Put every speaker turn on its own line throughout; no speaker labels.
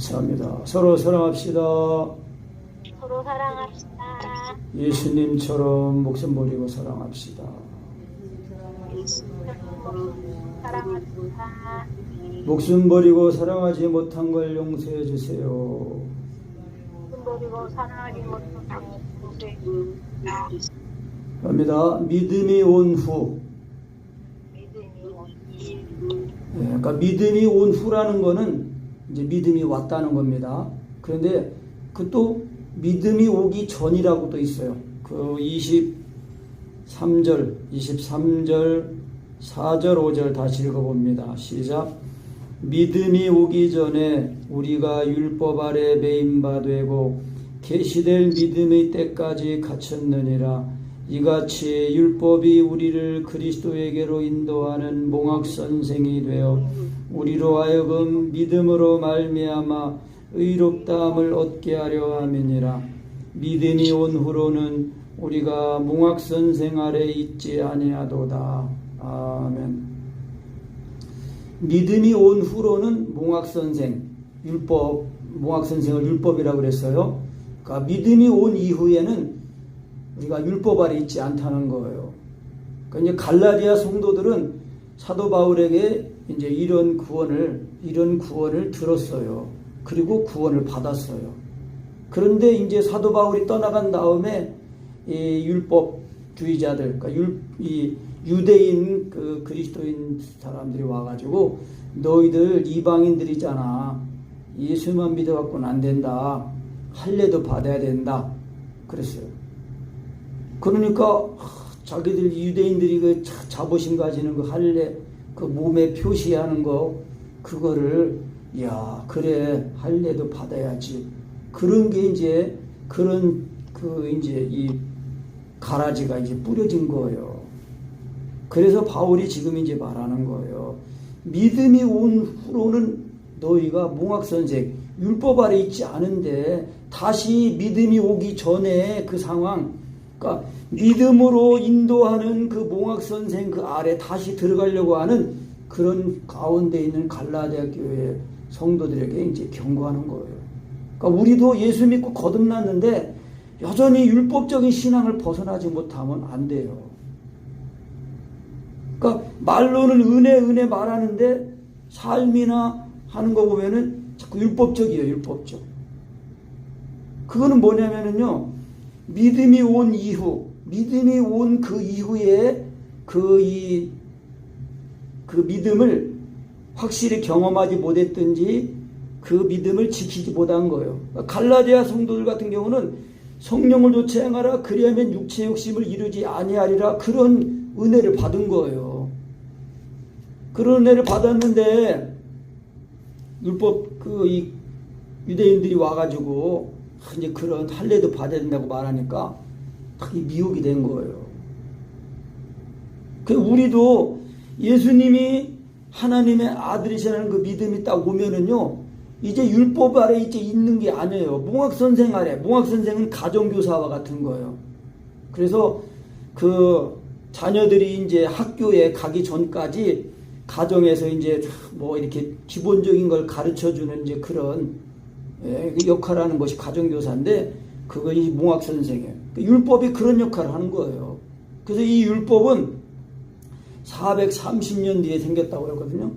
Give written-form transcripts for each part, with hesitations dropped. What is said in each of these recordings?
감사합니다. 서로 사랑합시다.
서로 사랑합시다.
예수님처럼 목숨 버리고 사랑합시다.
사랑합시다.
목숨 버리고 사랑하지 못한 걸 용서해 주세요.
목숨 버리고 사랑하지 못한 걸
갑니다. 믿음이 온 후. 그러니까 믿음이 온 후라는 거는 이제 믿음이 왔다는 겁니다. 그런데 그 또 믿음이 오기 전이라고 또 있어요. 그 23절 4절 5절 다시 읽어봅니다. 시작. 믿음이 오기 전에 우리가 율법 아래 매임바 되고 계시될 믿음의 때까지 갇혔느니라. 이같이 율법이 우리를 그리스도에게로 인도하는 몽학선생이 되어 우리로 하여금 믿음으로 말미암아 의롭다함을 얻게 하려 함이니라. 믿음이 온 후로는 우리가 몽학선생 아래 있지 아니하도다. 아멘. 믿음이 온 후로는 몽학선생, 몽학선생을 율법이라고 그랬어요. 그러니까 믿음이 온 이후에는 우리가 율법 아래 있지 않다는 거예요. 그러니까 이제 갈라디아 성도들은 사도 바울에게 이제 이런 구원을 들었어요. 그리고 구원을 받았어요. 그런데 이제 사도 바울이 떠나간 다음에 이 율법주의자들, 그러니까 이 유대인 그 그리스도인 사람들이 와가지고 너희들 이방인들이잖아. 예수만 믿어갖고는 안 된다. 할례도 받아야 된다. 그랬어요. 그러니까 자기들 유대인들이 그 자부심 가지는 그 할례, 그 몸에 표시하는 거, 그거를 야 그래 할례도 받아야지. 그런 게 이제 그런 이제 이 가라지가 이제 뿌려진 거예요. 그래서 바울이 지금 이제 말하는 거예요. 믿음이 온 후로는 너희가 몽학선생, 율법 아래 있지 않은데 다시 믿음이 오기 전에 그 상황, 그러니까 믿음으로 인도하는 그 몽학선생 그 아래 다시 들어가려고 하는 그런 가운데 있는 갈라디아 교회 성도들에게 이제 경고하는 거예요. 그러니까 우리도 예수 믿고 거듭났는데 여전히 율법적인 신앙을 벗어나지 못하면 안 돼요. 그러니까 말로는 은혜 말하는데 삶이나 하는 거 보면은 자꾸 율법적이에요. 율법적. 그거는 뭐냐면은요. 믿음이 온 이후, 믿음이 온 그 이후에 그 믿음을 확실히 경험하지 못했든지 그 믿음을 지키지 못한 거예요. 갈라디아 성도들 같은 경우는 성령을 좇아 행하라 그리하면 육체 욕심을 이루지 아니하리라 그런 은혜를 받은 거예요. 그런 은혜를 받았는데 율법 이 유대인들이 와가지고 이제 그런 할례도 받아야 된다고 말하니까 딱 미혹이 된 거예요. 그 우리도 예수님이 하나님의 아들이시라는 그 믿음이 딱 오면은요, 이제 율법 아래 이제 있는 게 아니에요. 몽학선생 아래, 몽학선생은 가정교사와 같은 거예요. 그래서 그 자녀들이 이제 학교에 가기 전까지 가정에서 이제 뭐 이렇게 기본적인 걸 가르쳐 주는 이제 그런 역할을 하는 것이 가정교사인데, 그것이 몽학선생이에요. 율법이 그런 역할을 하는 거예요. 그래서 이 율법은 430년 뒤에 생겼다고 그랬거든요.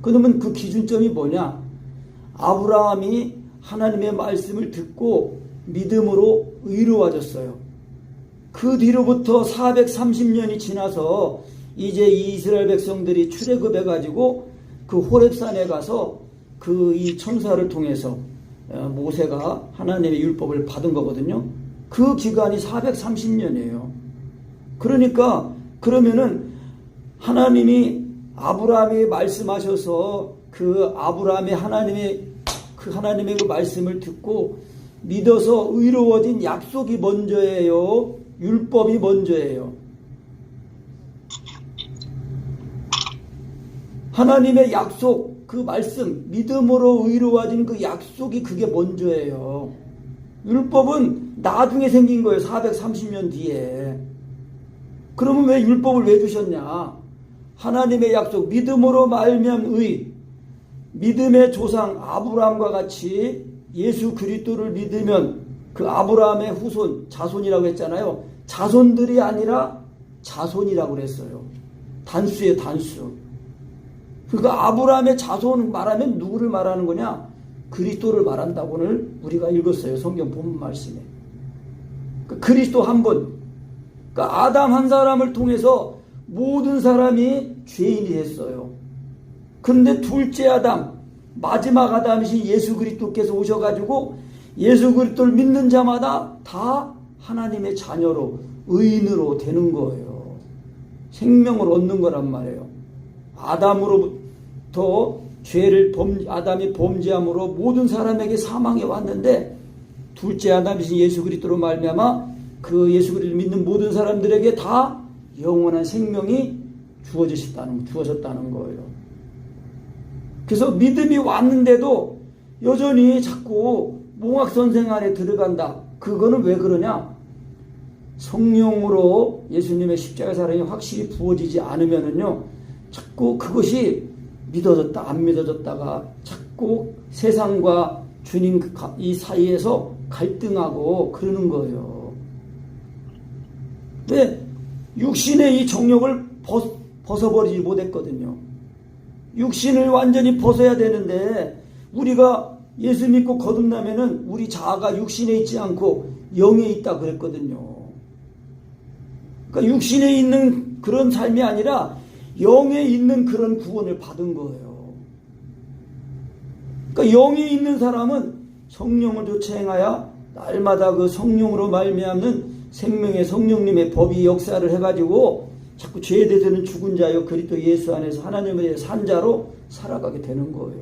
그러면 그 기준점이 뭐냐? 아브라함이 하나님의 말씀을 듣고 믿음으로 의로워졌어요. 그 뒤로부터 430년이 지나서 이제 이스라엘 백성들이 출애굽해가지고 그 호렙산에 가서 그 이 천사를 통해서 모세가 하나님의 율법을 받은 거거든요. 그 기간이 430년이에요. 그러니까 그러면은 하나님이 아브라함에게 말씀하셔서 그 아브라함의 하나님의 그 말씀을 듣고 믿어서 의로워진 약속이 먼저예요? 율법이 먼저예요? 하나님의 약속, 그 말씀, 믿음으로 의로워진 그 약속이 그게 먼저예요. 율법은 나중에 생긴 거예요. 430년 뒤에. 그러면 왜 율법을 왜 주셨냐? 하나님의 약속, 믿음으로 말미암은 의, 믿음의 조상 아브라함과 같이 예수 그리스도를 믿으면 그 아브라함의 후손, 자손이라고 했잖아요. 자손들이 아니라 자손이라고 그랬어요. 단수예요, 단수. 그러니까 아브라함의 자손 말하면 누구를 말하는 거냐? 그리스도를 말한다고 오늘 우리가 읽었어요. 성경 본문 말씀에. 그러니까 그리스도 한 분. 그러니까 아담 한 사람을 통해서 모든 사람이 죄인이 됐어요. 그런데 둘째 아담, 마지막 아담이신 예수 그리스도께서 오셔가지고 예수 그리스도를 믿는 자마다 다 하나님의 자녀로, 의인으로 되는 거예요. 생명을 얻는 거란 말이에요. 아담으로부터 아담이 범죄함으로 모든 사람에게 사망이 왔는데 둘째 아담이신 예수 그리스도로 말미암아 그 예수 그리스도를 믿는 모든 사람들에게 다 영원한 생명이 주어졌다는 거예요. 그래서 믿음이 왔는데도 여전히 자꾸 몽학선생 안에 들어간다. 그거는 왜 그러냐? 성령으로 예수님의 십자가 사랑이 확실히 부어지지 않으면은요, 자꾸 그것이 믿어졌다, 안 믿어졌다가 자꾸 세상과 주님 이 사이에서 갈등하고 그러는 거예요. 근데 육신의 이 정욕을 벗어버리지 못했거든요. 육신을 완전히 벗어야 되는데 우리가 예수 믿고 거듭나면은 우리 자아가 육신에 있지 않고 영에 있다 그랬거든요. 그러니까 육신에 있는 그런 삶이 아니라 영에 있는 그런 구원을 받은 거예요. 그러니까 영에 있는 사람은 성령을 쫓아 행하여 날마다 그 성령으로 말미암는 생명의 성령님의 법이 역사를 해가지고 자꾸 죄에 대해서는 죽은 자요 그리스도 예수 안에서 하나님에 대해 산 자로 살아가게 되는 거예요.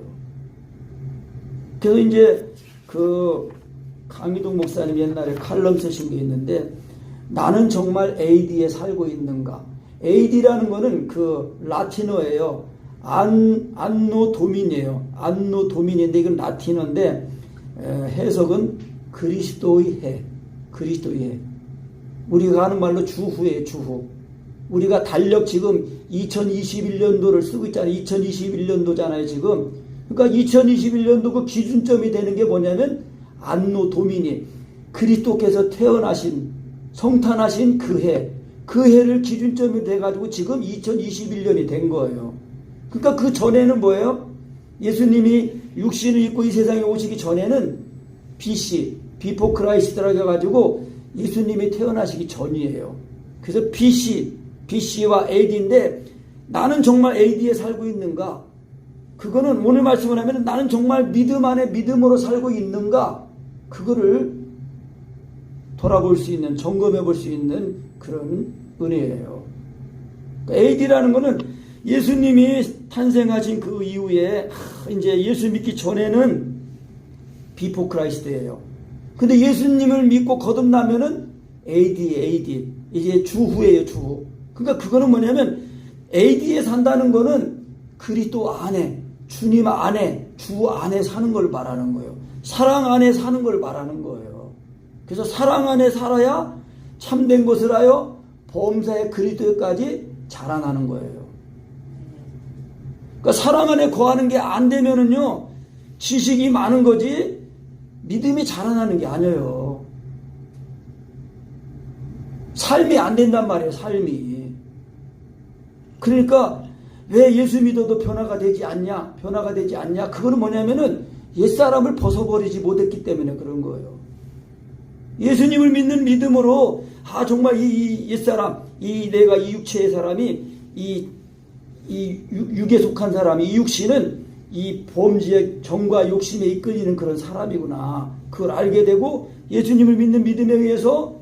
그래서 이제 그 강희동 목사님 옛날에 칼럼 쓰신 게 있는데 나는 정말 AD에 살고 있는가? AD라는 거는 그 라틴어예요. 안노 도민이에요. 안노 도민인데 이건 라틴어인데 해석은 그리스도의 해. 그리스도의 해. 우리가 하는 말로 주후예요. 주후. 우리가 달력 지금 2021년도를 쓰고 있잖아요. 2021년도잖아요. 지금. 그러니까 2021년도 그 기준점이 되는 게 뭐냐면 안노 도민이 그리스도께서 태어나신 성탄하신 그 해. 그 해를 기준점이 돼가지고 지금 2021년이 된 거예요. 그러니까 그 전에는 뭐예요? 예수님이 육신을 입고 이 세상에 오시기 전에는 BC, 비포 크라이스트라고 해가지고 예수님이 태어나시기 전이에요. 그래서 BC와 AD인데 나는 정말 AD에 살고 있는가? 그거는 오늘 말씀을 하면 나는 정말 믿음 안에 믿음으로 살고 있는가? 그거를 돌아볼 수 있는, 점검해 볼 수 있는 그런 은혜예요. AD라는 거는 예수님이 탄생하신 그 이후에 이제 예수 믿기 전에는 비포 크라이스트예요. 근데 예수님을 믿고 거듭나면은 AD 이제 주후예요. 주후. 그러니까 그거는 뭐냐면 AD에 산다는 거는 그리스도 안에 주님 안에 주 안에 사는 걸 말하는 거예요. 사랑 안에 사는 걸 말하는 거예요. 그래서 사랑 안에 살아야 참된 것을 하여 범사의 그리스도까지 자라나는 거예요. 그러니까 사랑 안에 거하는 게 안 되면은요 지식이 많은 거지 믿음이 자라나는 게 아니에요. 삶이 안 된단 말이에요. 삶이. 그러니까 왜 예수 믿어도 변화가 되지 않냐? 변화가 되지 않냐? 그거는 뭐냐면은 옛사람을 벗어버리지 못했기 때문에 그런 거예요. 예수님을 믿는 믿음으로 정말 이 옛사람, 내가 이 육체의 사람이 이 육에 속한 사람이 이 육신은 이 범죄의 정과 욕심에 이끌리는 그런 사람이구나. 그걸 알게 되고 예수님을 믿는 믿음에 의해서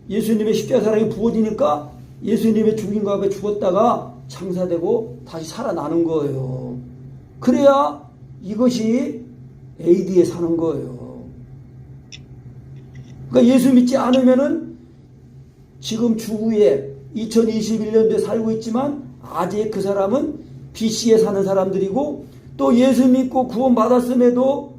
예수님의 십자가 사랑이 부어지니까 예수님의 죽임과 함께 죽었다가 장사되고 다시 살아나는 거예요. 그래야 이것이 AD에 사는 거예요. 그러니까 예수 믿지 않으면은 지금 주후에 2021년도에 살고 있지만 아직 그 사람은 BC에 사는 사람들이고 또 예수 믿고 구원받았음에도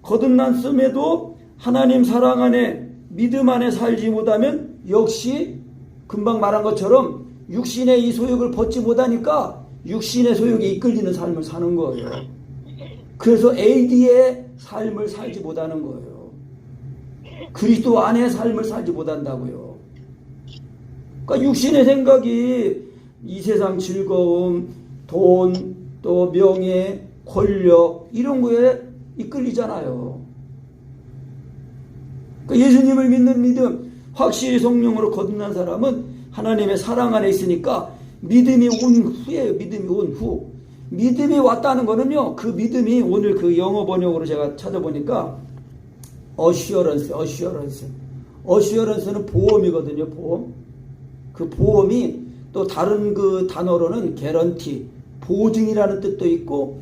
거듭났음에도 하나님 사랑 안에 믿음 안에 살지 못하면 역시 금방 말한 것처럼 육신의 이 소욕을 벗지 못하니까 육신의 소욕에 이끌리는 삶을 사는 거예요. 그래서 AD의 삶을 살지 못하는 거예요. 그리스도 안의 삶을 살지 못한다고요. 그러니까 육신의 생각이 이 세상 즐거움, 돈, 또 명예, 권력 이런 거에 이끌리잖아요. 그러니까 예수님을 믿는 믿음, 확실히 성령으로 거듭난 사람은 하나님의 사랑 안에 있으니까 믿음이 온 후예요. 믿음이 온 후. 믿음이 왔다는 거는요, 그 믿음이 오늘 그 영어 번역으로 제가 찾아보니까 어슈어런스는 보험이거든요. 보험. 그 보험이 또 다른 그 단어로는 개런티, 보증이라는 뜻도 있고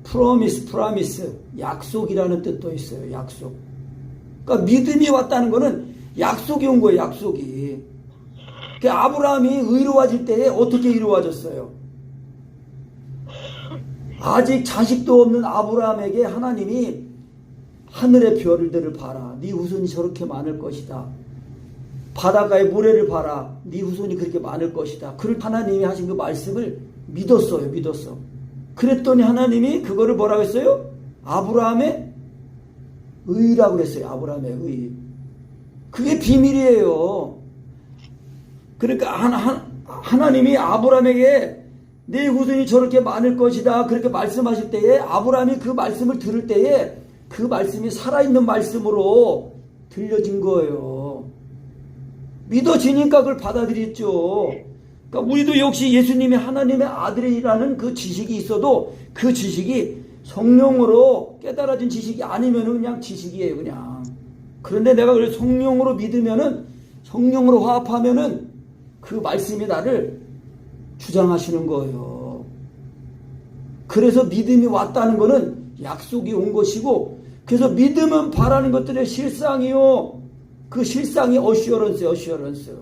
프로미스, 약속이라는 뜻도 있어요. 약속. 그러니까 믿음이 왔다는 거는 약속이 온 거예요. 약속이. 그 아브라함이 의로워질 때에 어떻게 이루어졌어요? 아직 자식도 없는 아브라함에게 하나님이 하늘의 별들을 봐라. 네 후손이 저렇게 많을 것이다. 바닷가의 모래를 봐라. 네 후손이 그렇게 많을 것이다. 그걸 하나님이 하신 그 말씀을 믿었어요. 믿었어. 그랬더니 하나님이 그거를 뭐라고 했어요? 아브라함의 의라고 했어요. 아브라함의 의. 그게 비밀이에요. 그러니까 하나님이 아브라함에게 네 후손이 저렇게 많을 것이다 그렇게 말씀하실 때에 아브라함이 그 말씀을 들을 때에 그 말씀이 살아있는 말씀으로 들려진 거예요. 믿어지니까 그걸 받아들였죠. 그러니까 우리도 역시 예수님이 하나님의 아들이라는 그 지식이 있어도 그 지식이 성령으로 깨달아진 지식이 아니면 그냥 지식이에요. 그냥. 그런데 내가 그걸 성령으로 믿으면은 성령으로 화합하면은 그 말씀이 나를 주장하시는 거예요. 그래서 믿음이 왔다는 거는 약속이 온 것이고, 그래서 믿음은 바라는 것들의 실상이요. 그 실상이 어슈어런스.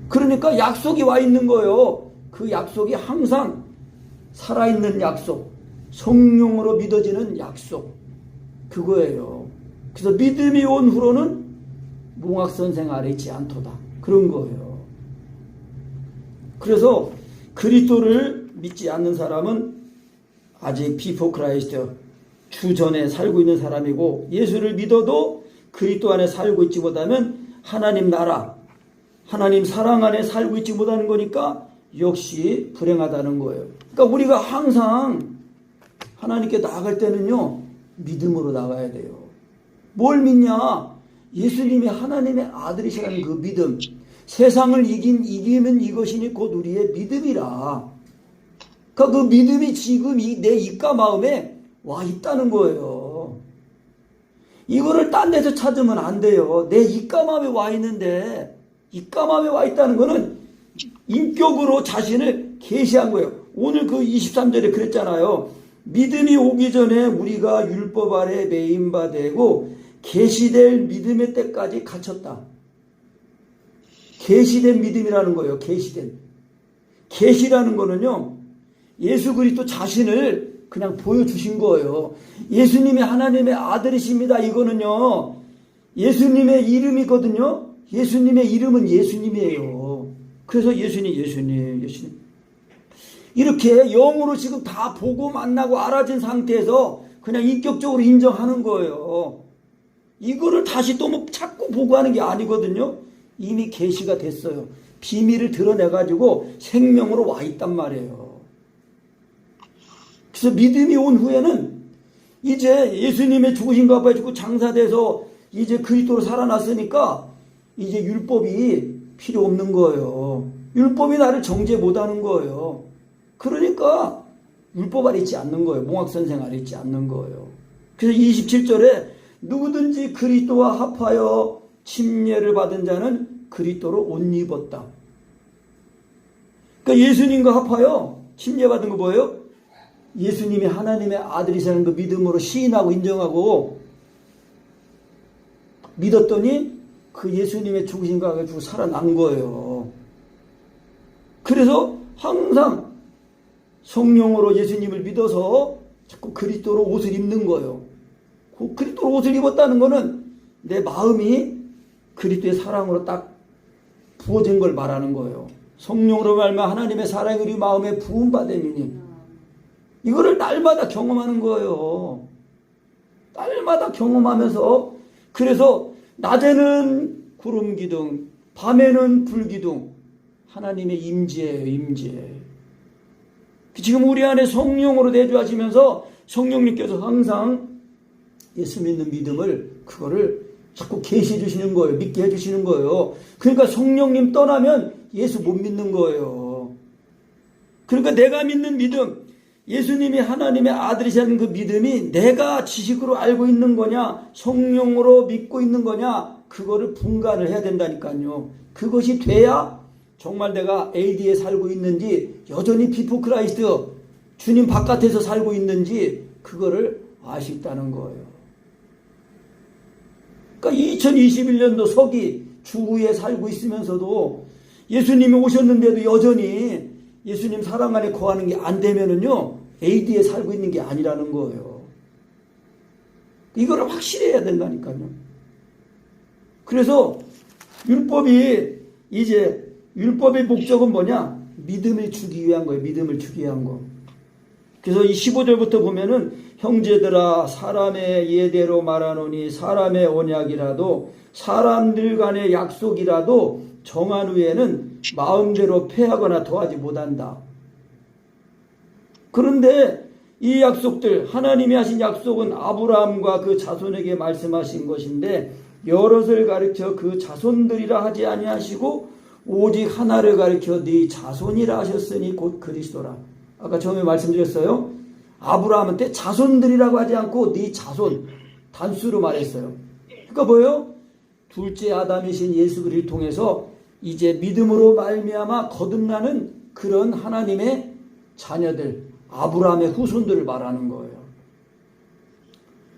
그러니까 약속이 와 있는 거예요. 그 약속이 항상 살아있는 약속, 성령으로 믿어지는 약속, 그거예요. 그래서 믿음이 온 후로는 몽학선생 아래 있지 않도다. 그런 거예요. 그래서 그리스도를 믿지 않는 사람은 아직 비포 크라이스트, 주 전에 살고 있는 사람이고, 예수를 믿어도 그리스도 안에 살고 있지 못하면 하나님 나라, 하나님 사랑 안에 살고 있지 못하는 거니까 역시 불행하다는 거예요. 그러니까 우리가 항상 하나님께 나아갈 때는요, 믿음으로 나가야 돼요. 뭘 믿냐? 예수님이 하나님의 아들이시라는 그 믿음. 세상을 이기는 이것이니 곧 우리의 믿음이라. 그러니까 그 믿음이 지금 내 입과 마음에 와 있다는 거예요. 이거를 딴 데서 찾으면 안 돼요. 내 입과 마음에 와 있는데, 입과 마음에 와 있다는 거는 인격으로 자신을 계시한 거예요. 오늘 그 23절에 그랬잖아요. 믿음이 오기 전에 우리가 율법 아래 매인 바 되고 계시될 믿음의 때까지 갇혔다. 계시된 믿음이라는 거예요. 계시라는 거는요, 예수 그리스도 자신을 그냥 보여주신 거예요. 예수님이 하나님의 아들이십니다. 이거는요, 예수님의 이름이거든요. 예수님의 이름은 예수님이에요. 그래서 예수님. 이렇게 영으로 지금 다 보고 만나고 알아진 상태에서 그냥 인격적으로 인정하는 거예요. 이거를 다시 또 뭐 자꾸 보고 하는 게 아니거든요. 이미 계시가 됐어요. 비밀을 드러내가지고 생명으로 와 있단 말이에요. 그래서 믿음이 온 후에는 이제 예수님의 죽으신가 봐 죽고 장사돼서 이제 그리스도로 살아났으니까 이제 율법이 필요 없는 거예요. 율법이 나를 정죄 못하는 거예요. 그러니까 율법 아래 있지 않는 거예요. 몽학선생 아래 있지 않는 거예요. 그래서 27절에 누구든지 그리스도와 합하여 침례를 받은 자는 그리스도로 옷 입었다. 그러니까 예수님과 합하여 침례 받은 거 뭐예요? 예수님이 하나님의 아들이시라는 그 믿음으로 시인하고 인정하고 믿었더니 그 예수님의 죽으신가 가지고 살아난 거예요. 그래서 항상 성령으로 예수님을 믿어서 자꾸 그리스도로 옷을 입는 거예요. 그 그리스도로 옷을 입었다는 거는 내 마음이 그리스도의 사랑으로 딱 부어진 걸 말하는 거예요. 성령으로 말미암아 하나님의 사랑이 우리 마음에 부음받음이니. 이거를 날마다 경험하는 거예요. 날마다 경험하면서, 그래서 낮에는 구름 기둥, 밤에는 불 기둥, 하나님의 임재예요, 임재. 지금 우리 안에 성령으로 내주하시면서 성령님께서 항상 예수 믿는 믿음을, 그거를 자꾸 계시해 주시는 거예요. 믿게 해 주시는 거예요. 그러니까 성령님 떠나면 예수 못 믿는 거예요. 그러니까 내가 믿는 믿음, 예수님이 하나님의 아들이시라는 그 믿음이 내가 지식으로 알고 있는 거냐, 성령으로 믿고 있는 거냐, 그거를 분간을 해야 된다니까요. 그것이 돼야 정말 내가 AD에 살고 있는지, 여전히 비포 크라이스트, 주님 바깥에서 살고 있는지, 그거를 알 수 있다는 거예요. 그러니까 2021년도 서기 주후에 살고 있으면서도 예수님이 오셨는데도 여전히 예수님 사랑 안에 거하는 게 안 되면은요, AD에 살고 있는 게 아니라는 거예요. 이거를 확실히 해야 된다니까요. 그래서 율법의 목적은 뭐냐? 믿음을 주기 위한 거예요. 믿음을 주기 위한 거. 그래서 이 15절부터 보면은, 형제들아 사람의 예대로 말하노니 사람의 언약이라도 사람들 간의 약속이라도 정한 후에는 마음대로 패하거나 더하지 못한다. 그런데 이 약속들, 하나님이 하신 약속은 아브라함과 그 자손에게 말씀하신 것인데, 여럿을 가르쳐 그 자손들이라 하지 아니하시고 오직 하나를 가르쳐 네 자손이라 하셨으니 곧 그리스도라. 아까 처음에 말씀드렸어요. 아브라함한테 자손들이라고 하지 않고 네 자손, 단수로 말했어요. 그러니까 뭐예요? 둘째 아담이신 예수 그리스도를 통해서 이제 믿음으로 말미암아 거듭나는 그런 하나님의 자녀들, 아브라함의 후손들을 말하는 거예요.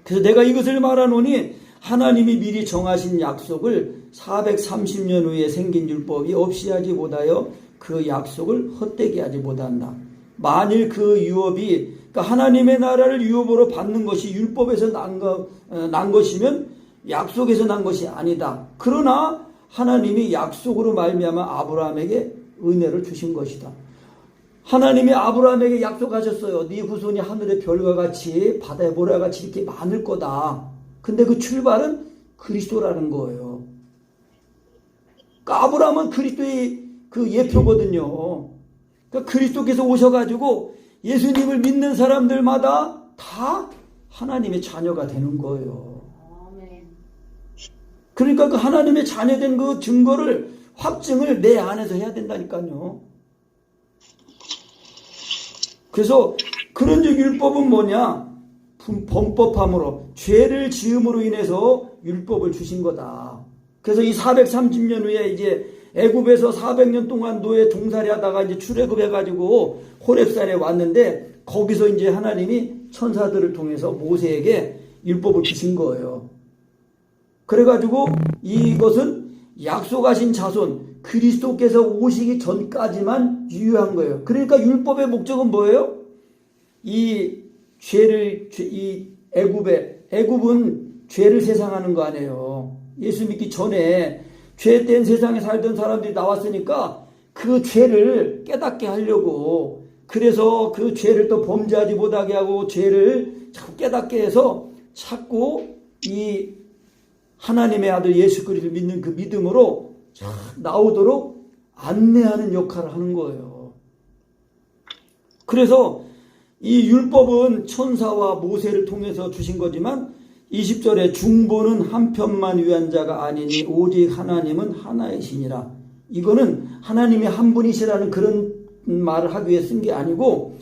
그래서 내가 이것을 말하노니 하나님이 미리 정하신 약속을 430년 후에 생긴 율법이 없이 하지 못하여 그 약속을 헛되게 하지 못한다. 만일 그 유업이, 그러니까 하나님의 나라를 유업으로 받는 것이 율법에서 난 것이면 약속에서 난 것이 아니다. 그러나 하나님이 약속으로 말미암아 아브라함에게 은혜를 주신 것이다. 하나님이 아브라함에게 약속하셨어요. 네 후손이 하늘의 별과 같이 바다의 모래같이 이렇게 많을 거다. 근데 그 출발은 그리스도라는 거예요. 그러니까 아브라함은 그리스도의 그 예표거든요. 그러니까 그리스도께서 오셔가지고 예수님을 믿는 사람들마다 다 하나님의 자녀가 되는 거예요. 그러니까 그 하나님의 자녀된 그 증거를, 확증을 내 안에서 해야 된다니까요. 그래서 그런즉 율법은 뭐냐? 범법함으로, 죄를 지음으로 인해서 율법을 주신 거다. 그래서 이 430년 후에 이제 애굽에서 400년 동안 노예 종살이 하다가 이제 출애굽해가지고 호렙산에 왔는데, 거기서 이제 하나님이 천사들을 통해서 모세에게 율법을 주신 거예요. 그래가지고 이것은 약속하신 자손, 그리스도께서 오시기 전까지만 유효한 거예요. 그러니까 율법의 목적은 뭐예요? 이 애굽은 죄를 세상하는 거 아니에요. 예수 믿기 전에 죄된 세상에 살던 사람들이 나왔으니까 그 죄를 깨닫게 하려고, 그래서 그 죄를 또 범죄하지 못하게 하고 죄를 자꾸 깨닫게 해서 자꾸 이 하나님의 아들 예수 그리스도를 믿는 그 믿음으로 나오도록 안내하는 역할을 하는 거예요. 그래서 이 율법은 천사와 모세를 통해서 주신 거지만 20절에 중보는 한편만 위한 자가 아니니 오직 하나님은 하나이시니라. 이거는 하나님이 한 분이시라는 그런 말을 하기 위해 쓴 게 아니고,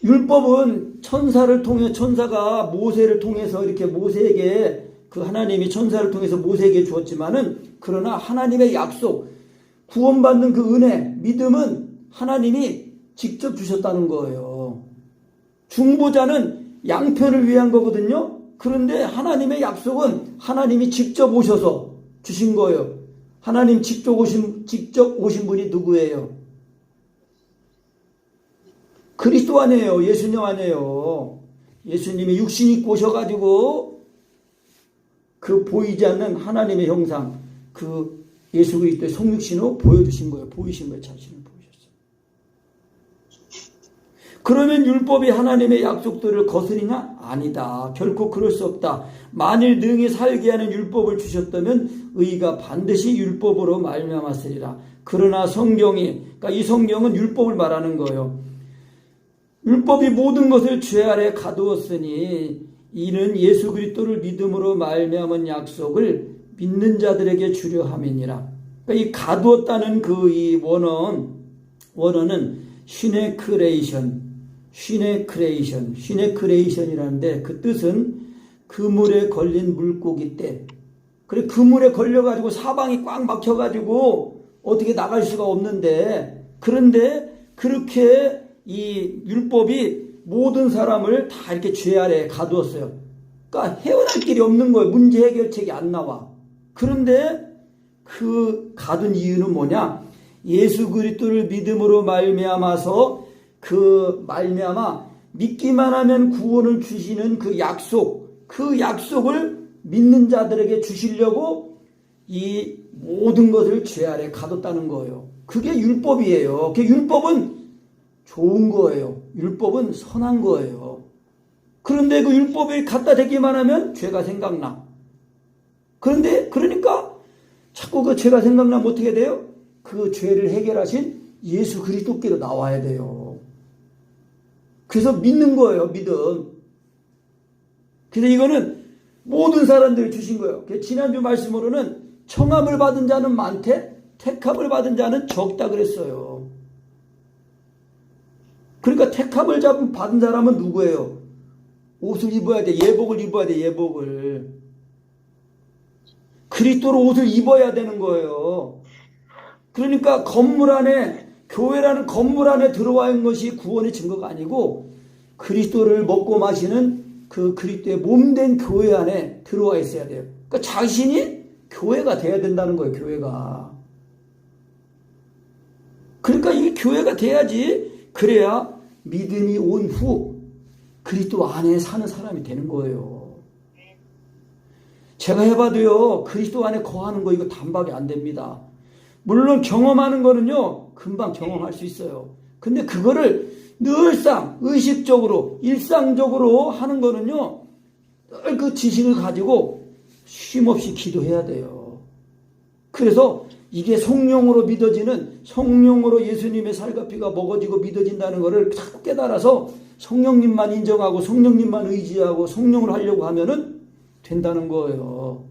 율법은 천사를 통해, 천사가 모세를 통해서 이렇게 모세에게, 그 하나님이 천사를 통해서 모세에게 주었지만은, 그러나 하나님의 약속, 구원받는 그 은혜, 믿음은 하나님이 직접 주셨다는 거예요. 중보자는 양편을 위한 거거든요. 그런데 하나님의 약속은 하나님이 직접 오셔서 주신 거예요. 하나님 직접 오신 분이 누구예요? 그리스도 아니에요. 예수님 아니에요. 예수님이 육신 입고 오셔가지고 그 보이지 않는 하나님의 형상, 그 예수 그리스도의 성육신으로 보여주신 거예요. 보이신 거예요. 자신을 보여줬어요. 그러면 율법이 하나님의 약속들을 거스리냐? 아니다. 결코 그럴 수 없다. 만일 능히 살게 하는 율법을 주셨다면 의가 반드시 율법으로 말미암았으리라. 그러나 성경이, 그러니까 이 성경은 율법을 말하는 거예요. 율법이 모든 것을 죄 아래 가두었으니 이는 예수 그리스도를 믿음으로 말미암은 약속을 믿는 자들에게 주려 함이니라. 그러니까 이 가두었다는 그 이 원어는 시네크레이션이라는데 그 뜻은 그물에 걸린 물고기 떼. 그래 그물에 걸려가지고 사방이 꽉 막혀가지고 어떻게 나갈 수가 없는데, 그런데 그렇게 이 율법이 모든 사람을 다 이렇게 죄 아래에 가두었어요. 그러니까 헤어날 길이 없는 거예요. 문제 해결책이 안 나와. 그런데 그 가둔 이유는 뭐냐? 예수 그리스도를 믿음으로 말미암아서 믿기만 하면 구원을 주시는 그 약속을 믿는 자들에게 주시려고 이 모든 것을 죄 아래 가뒀다는 거예요. 그게 율법이에요. 율법은 좋은 거예요. 율법은 선한 거예요. 그런데 그 율법에 갖다 대기만 하면 죄가 생각나. 그러니까 자꾸 그 죄가 생각나면 어떻게 돼요? 그 죄를 해결하신 예수 그리스도께로 나와야 돼요. 그래서 믿는 거예요. 믿음. 그래서 이거는 모든 사람들이 주신 거예요. 지난주 말씀으로는 청함을 받은 자는 많되 택함을 받은 자는 적다 그랬어요. 그러니까 택함을 받은 사람은 누구예요? 옷을 입어야 돼. 예복을 입어야 돼. 예복을. 그리스도로 옷을 입어야 되는 거예요. 그러니까 교회라는 건물 안에 들어와 있는 것이 구원의 증거가 아니고 그리스도를 먹고 마시는 그 그리스도의 몸된 교회 안에 들어와 있어야 돼요. 그러니까 자신이 교회가 돼야 된다는 거예요. 교회가. 그러니까 이게 교회가 돼야지, 그래야 믿음이 온 후 그리스도 안에 사는 사람이 되는 거예요. 제가 해봐도요, 그리스도 안에 거하는 거 이거 단박에 안 됩니다. 물론 경험하는 거는요, 금방 경험할 수 있어요. 근데 그거를 늘상 의식적으로 일상적으로 하는 거는요, 늘 그 지식을 가지고 쉼없이 기도해야 돼요. 그래서 이게 성령으로 믿어지는, 성령으로 예수님의 살과 피가 먹어지고 믿어진다는 것을 딱 깨달아서 성령님만 인정하고 성령님만 의지하고 성령을 하려고 하면은 된다는 거예요.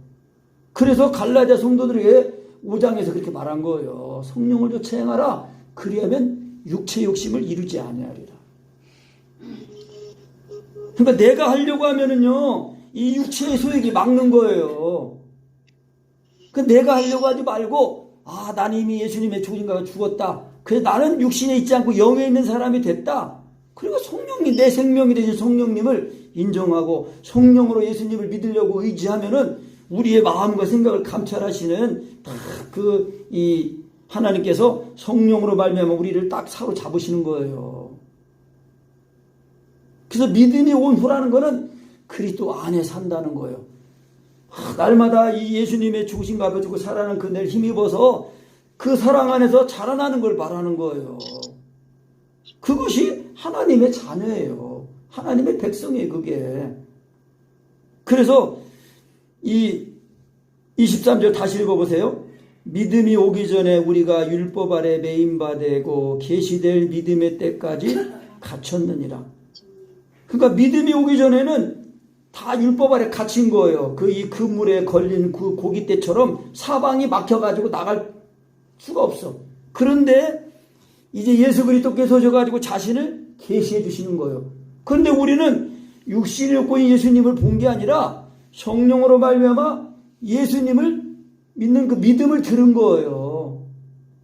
그래서 갈라디아 성도들에게 5장에서 그렇게 말한 거예요. 성령을 쫓아 행하라. 그리하면 육체 욕심을 이루지 아니하리라. 그러니까 내가 하려고 하면은요, 이 육체의 소욕이 막는 거예요. 내가 하려고 하지 말고, 난 이미 예수님의 죽으신가 죽었다. 그래서 나는 육신에 있지 않고 영에 있는 사람이 됐다. 그리고 성령님, 내 생명이 되신 성령님을 인정하고 성령으로 예수님을 믿으려고 의지하면은 우리의 마음과 생각을 감찰하시는 이 하나님께서 성령으로 말미암아 우리를 딱 사로잡으시는 거예요. 그래서 믿음이 온 후라는 거는 그리스도 안에 산다는 거예요. 날마다 이 예수님의 죽으신 가 죽고 살아나는 그 늘 힘입어서 그 사랑 안에서 자라나는 걸 말하는 거예요. 그것이 하나님의 자녀예요. 하나님의 백성이에요, 그게. 그래서 이 23절 다시 읽어보세요. 믿음이 오기 전에 우리가 율법 아래 매임바 되고 계시될 믿음의 때까지 갇혔느니라. 그러니까 믿음이 오기 전에는 다 율법 아래 갇힌 거예요. 이 그물에 걸린 그 고깃대처럼 사방이 막혀가지고 나갈 수가 없어. 그런데 이제 예수 그리스도께서 오셔가지고 자신을 계시해 주시는 거예요. 그런데 우리는 육신을 얻고 예수님을 본 게 아니라 성령으로 말미암아 예수님을 믿는 그 믿음을 들은 거예요.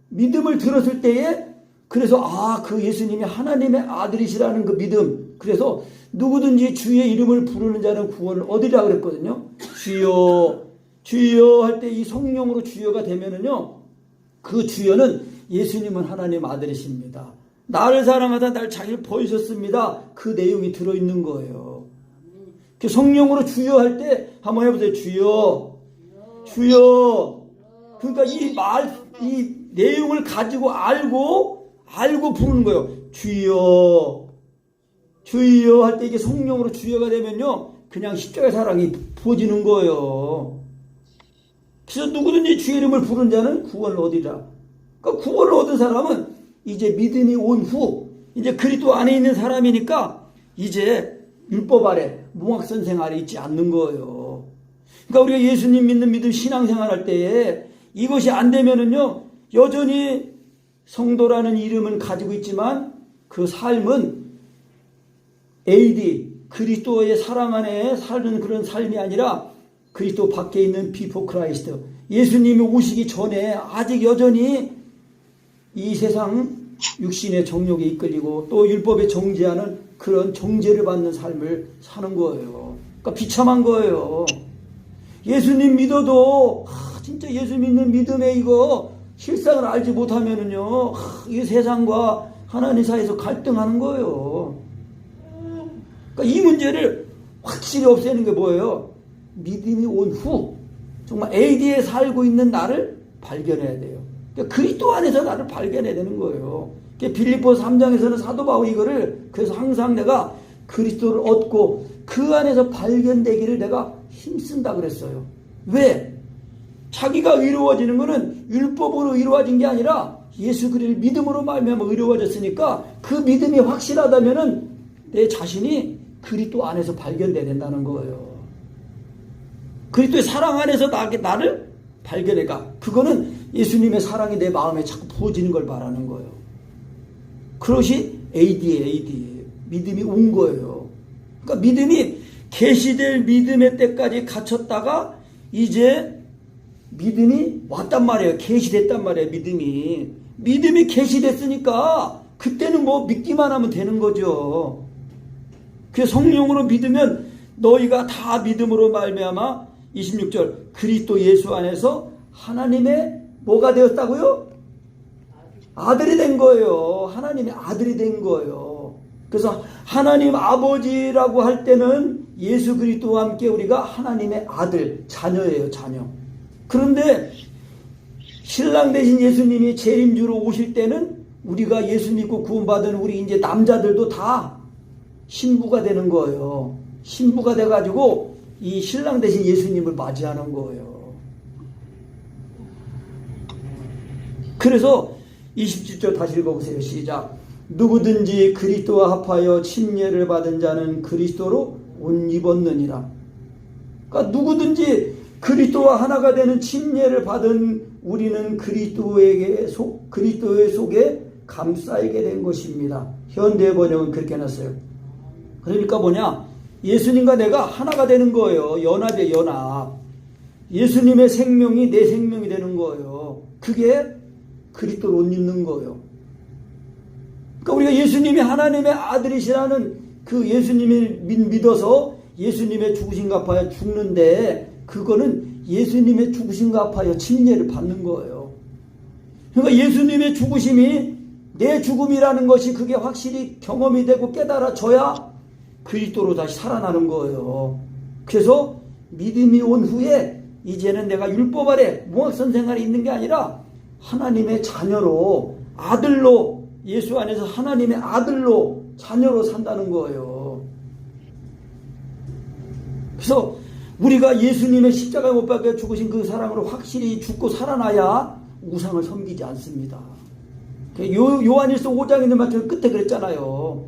믿음을 들었을 때에 그래서 그 예수님이 하나님의 아들이시라는 그 믿음. 그래서 누구든지 주의 이름을 부르는 자는 구원을 얻으리라 그랬거든요. 주여 주여 할 때 이 성령으로 주여가 되면은요, 그 주여는 예수님은 하나님 아들이십니다. 나를 사랑하다 날 자기를 버리셨습니다. 그 내용이 들어있는 거예요. 성령으로 주여 할 때 한번 해보세요. 주여 주여 그러니까 이 내용을 가지고 알고 부르는 거예요. 주여, 주여 할 때 이게 성령으로 주여가 되면요, 그냥 십자가의 사랑이 부어지는 거예요. 그래서 누구든지 주의 이름을 부른 자는 구원을 얻으리라. 그러니까 구원을 얻은 사람은 이제 믿음이 온 후, 이제 그리스도 안에 있는 사람이니까 이제 율법 아래, 몽학선생 아래 있지 않는 거예요. 그러니까 우리가 예수님 믿는 믿음 신앙생활 할 때에 이것이 안 되면은요, 여전히 성도라는 이름은 가지고 있지만 그 삶은 AD, 그리스도의 사랑 안에 사는 그런 삶이 아니라 그리스도 밖에 있는 비포 크라이스트, 예수님이 오시기 전에 아직 여전히 이 세상 육신의 정욕에 이끌리고 또 율법에 정죄하는 그런 정죄를 받는 삶을 사는 거예요. 그러니까 비참한 거예요. 예수님 믿어도 진짜 예수 믿는 믿음에 이거 실상을 알지 못하면은요, 이 세상과 하나님 사이에서 갈등하는 거예요. 그러니까 이 문제를 확실히 없애는 게 뭐예요? 믿음이 온 후 정말 AD에 살고 있는 나를 발견해야 돼요. 그러니까 그리스도 안에서 나를 발견해야 되는 거예요. 빌립보서 3장에서는 사도 바울이 이거를, 그래서 항상 내가 그리스도를 얻고 그 안에서 발견되기를 내가 힘쓴다 그랬어요. 왜? 자기가 의로워지는 것은 율법으로 의로워진 게 아니라 예수 그리스도를 믿음으로 말미암아 의로워졌으니까 그 믿음이 확실하다면은 내 자신이 그리스도 안에서 발견돼야 된다는 거예요. 그리스도의 사랑 안에서 나를 발견해가. 그거는 예수님의 사랑이 내 마음에 자꾸 부어지는 걸 말하는 거예요. 그것이 AD예요. 믿음이 온 거예요. 그러니까 믿음이 계시될 믿음의 때까지 갇혔다가 이제 믿음이 왔단 말이에요. 계시됐단 말이에요. 믿음이 계시됐으니까 그때는 뭐 믿기만 하면 되는 거죠. 그 성령으로 믿으면 너희가 다 믿음으로 말미암아 26절 그리스도 예수 안에서 하나님의 뭐가 되었다고요? 아들이 된 거예요. 하나님의 아들이 된 거예요. 그래서 하나님 아버지라고 할 때는 예수 그리스도와 함께 우리가 하나님의 아들, 자녀예요. 자녀. 그런데 신랑 되신 예수님이 재림주로 오실 때는 우리가 예수 믿고 구원받은 우리 이제 남자들도 다 신부가 되는 거예요. 신부가 돼가지고 이 신랑 되신 예수님을 맞이하는 거예요. 그래서 27절 다시 읽어보세요. 시작. 누구든지 그리스도와 합하여 침례를 받은 자는 그리스도로 옷 입었느니라. 그러니까 누구든지 그리스도와 하나가 되는 침례를 받은 우리는 그리스도의 속에 감싸이게 된 것입니다. 현대 번역은 그렇게 해놨어요. 그러니까 뭐냐? 예수님과 내가 하나가 되는 거예요. 연합이에요. 연합. 예수님의 생명이 내 생명이 되는 거예요. 그게 그리스도로 옷 입는 거예요. 그러니까 우리가 예수님이 하나님의 아들이시라는 그 예수님을 믿어서 예수님의 죽으심과 합하여 죽는데 그거는 예수님의 죽으심과 합하여 침례를 받는 거예요. 그러니까 예수님의 죽으심이 내 죽음이라는 것이 그게 확실히 경험이 되고 깨달아져야 그리스도로 다시 살아나는 거예요. 그래서 믿음이 온 후에 이제는 내가 율법 아래 몽학선생 아래 있는 게 아니라 하나님의 자녀로 아들로 예수 안에서 하나님의 아들로 자녀로 산다는 거예요. 그래서 우리가 예수님의 십자가에 못 박혀 죽으신 그 사랑으로 확실히 죽고 살아나야 우상을 섬기지 않습니다. 요한일서 5장에 있는 말씀 끝에 그랬잖아요.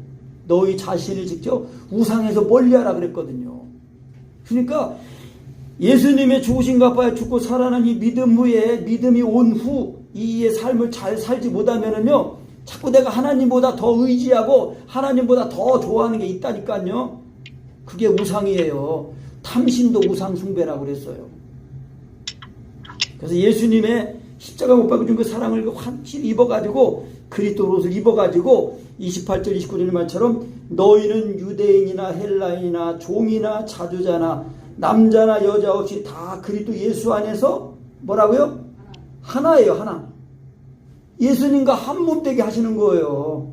너희 자신을 직접 우상에서 멀리하라 그랬거든요. 그러니까 예수님의 죽으신가 합하여 죽고 살아난 이 믿음 후에 믿음이 온 후 이의 삶을 잘 살지 못하면은요 자꾸 내가 하나님보다 더 의지하고 하나님보다 더 좋아하는 게 있다니까요. 그게 우상이에요. 탐심도 우상 숭배라고 그랬어요. 그래서 예수님의 십자가 못 박혀 준 그 사랑을 확실히 입어가지고 그리스도 옷을 입어가지고 28절 29절 말처럼 너희는 유대인이나 헬라인이나 종이나 자주자나 남자나 여자 없이 다 그리스도 예수 안에서 뭐라고요? 하나예요. 하나. 예수님과 한 몸 되게 하시는 거예요.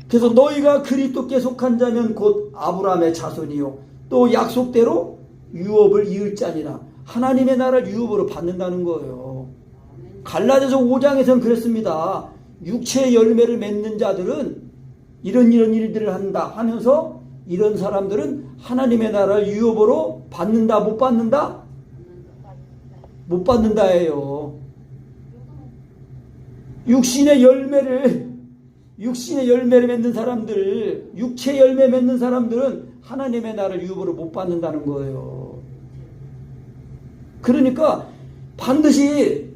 그래서 너희가 그리스도께 속한 자면 곧 아브라함의 자손이요 또 약속대로 유업을 이을 자니라. 하나님의 나라를 유업으로 받는다는 거예요. 갈라디아서 5장에서는 그랬습니다. 육체의 열매를 맺는 자들은 이런 일들을 한다 하면서 이런 사람들은 하나님의 나라를 유업으로 받는다 못 받는다? 못 받는다예요. 육신의 열매를 맺는 사람들, 육체 열매 맺는 사람들은 하나님의 나라를 유업으로 못 받는다는 거예요. 그러니까 반드시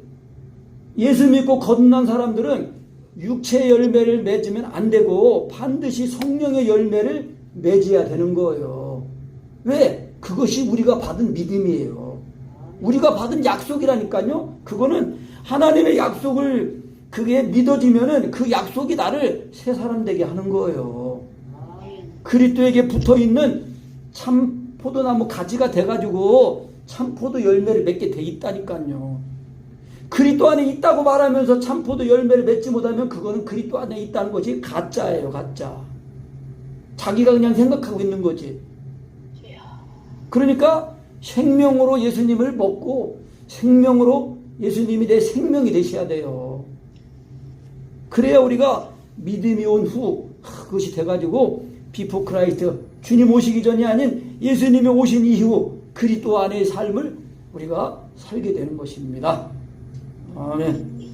예수 믿고 거듭난 사람들은 육체의 열매를 맺으면 안 되고 반드시 성령의 열매를 맺어야 되는 거예요. 왜? 그것이 우리가 받은 믿음이에요. 우리가 받은 약속이라니까요. 그거는 하나님의 약속을 그게 믿어지면은 그 약속이 나를 새 사람 되게 하는 거예요. 그리스도에게 붙어있는 참 포도나무 가지가 돼가지고 참 포도 열매를 맺게 돼 있다니까요. 그리스도 안에 있다고 말하면서 참 포도 열매를 맺지 못하면 그거는 그리스도 안에 있다는 것이 가짜예요. 가짜. 자기가 그냥 생각하고 있는 거지. 그러니까 생명으로 예수님을 먹고 생명으로 예수님이 내 생명이 되셔야 돼요. 그래야 우리가 믿음이 온 후 그것이 돼가지고 비포 크라이스트 주님 오시기 전이 아닌 예수님이 오신 이후 그리스도 안의 삶을 우리가 살게 되는 것입니다. 아멘.